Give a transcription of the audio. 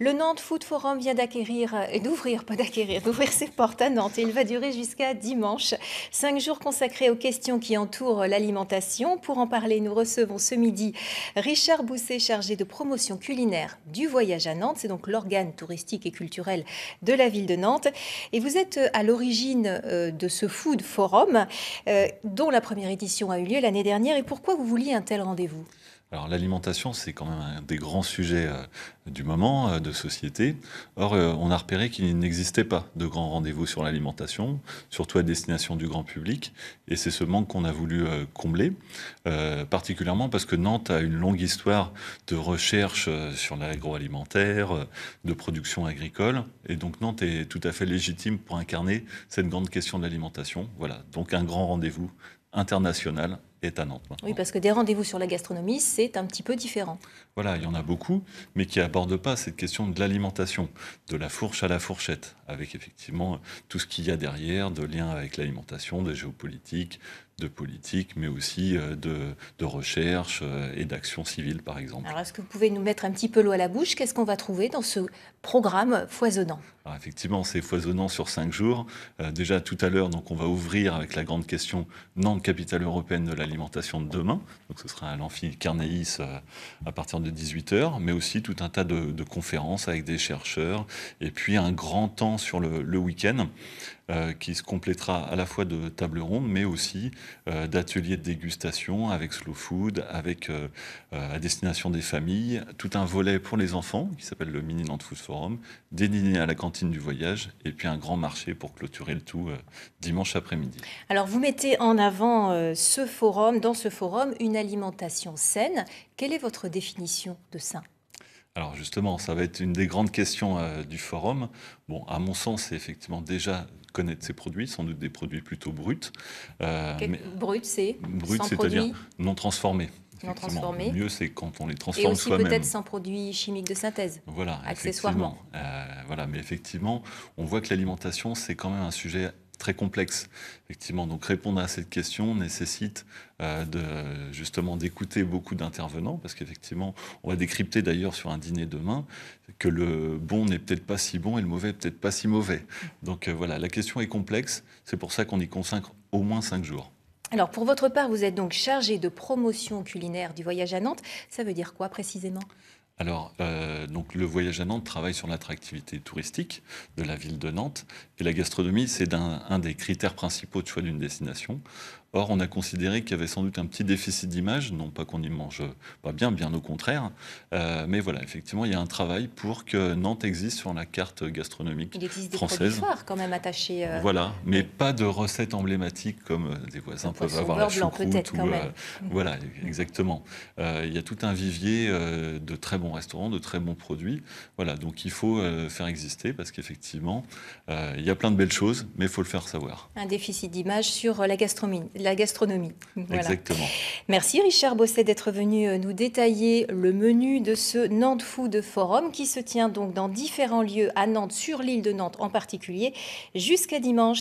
Le Nantes Food Forum vient d'ouvrir ses portes à Nantes et il va durer jusqu'à dimanche. 5 jours consacrés aux questions qui entourent l'alimentation. Pour en parler, nous recevons ce midi Richard Bousset, chargé de promotion culinaire du voyage à Nantes. C'est donc l'organe touristique et culturel de la ville de Nantes. Et vous êtes à l'origine de ce Food Forum, dont la première édition a eu lieu l'année dernière. Et pourquoi vous vouliez un tel rendez-vous ? Alors l'alimentation, c'est quand même un des grands sujets du moment, de société. Or, on a repéré qu'il n'existait pas de grands rendez-vous sur l'alimentation, surtout à destination du grand public. Et c'est ce manque qu'on a voulu combler, particulièrement parce que Nantes a une longue histoire de recherche sur l'agroalimentaire, de production agricole. Et donc Nantes est tout à fait légitime pour incarner cette grande question de l'alimentation. Voilà, donc un grand rendez-vous international est à Nantes maintenant. Oui, parce que des rendez-vous sur la gastronomie, c'est un petit peu différent. Voilà, il y en a beaucoup, mais qui n'abordent pas cette question de l'alimentation, de la fourche à la fourchette, avec effectivement tout ce qu'il y a derrière, de lien avec l'alimentation, de géopolitique, de politique, mais aussi de recherche et d'action civile, par exemple. Alors, est-ce que vous pouvez nous mettre un petit peu l'eau à la bouche ? Qu'est-ce qu'on va trouver dans ce programme foisonnant ? Alors effectivement, c'est foisonnant sur 5 jours. Déjà tout à l'heure, donc on va ouvrir avec la grande question Nantes, capitale européenne de l'alimentation de demain. Donc ce sera à l'amphi Carnéis à partir de 18h, mais aussi tout un tas de conférences avec des chercheurs, et puis un grand temps sur le week-end qui se complétera à la fois de tables rondes, mais aussi d'ateliers de dégustation avec slow food, avec à destination des familles, tout un volet pour les enfants qui s'appelle le Mini Nantes Food Forum, des dîners à la cantine du voyage, et puis un grand marché pour clôturer le tout dimanche après-midi. Alors, vous mettez en avant dans ce forum, une alimentation saine. Quelle est votre définition de sain ? Alors justement, ça va être une des grandes questions du forum. Bon, à mon sens, c'est effectivement déjà connaître ses produits, sans doute des produits plutôt bruts. Brut, c'est Brut, sans c'est-à-dire produits non transformés. non transformés. Le mieux, c'est quand on les Et transforme aussi soi-même. peut-être sans produits chimiques de synthèse, Voilà, accessoirement. voilà, mais effectivement, on voit que l'alimentation, c'est quand même un sujet très complexe. Effectivement, donc répondre à cette question nécessite justement d'écouter beaucoup d'intervenants, parce qu'effectivement, on va décrypter d'ailleurs sur un dîner demain que le bon n'est peut-être pas si bon et le mauvais peut-être pas si mauvais. Donc voilà, la question est complexe. C'est pour ça qu'on y consacre au moins 5 jours. Alors, pour votre part, vous êtes donc chargé de promotion culinaire du voyage à Nantes. Ça veut dire quoi précisément ? Alors, donc le voyage à Nantes travaille sur l'attractivité touristique de la ville de Nantes. Et la gastronomie, c'est un des critères principaux de choix d'une destination. Or, on a considéré qu'il y avait sans doute un petit déficit d'image, non pas qu'on n'y mange pas bien, bien au contraire. Mais voilà, effectivement, il y a un travail pour que Nantes existe sur la carte gastronomique Il existe des française. produits phares quand même attachés. Voilà, mais pas de recettes emblématiques comme des voisins peuvent avoir la blanc choucroute. peut-être quand même. Voilà, exactement. Il y a tout un vivier de très bons restaurants, de très bons produits. Voilà, donc il faut faire exister parce qu'effectivement, il y a plein de belles choses, mais il faut le faire savoir. Un déficit d'image sur la gastronomie. Voilà. Exactement. Merci Richard Bousset d'être venu nous détailler le menu de ce Nantes Food Forum qui se tient donc dans différents lieux à Nantes, sur l'île de Nantes en particulier, jusqu'à dimanche.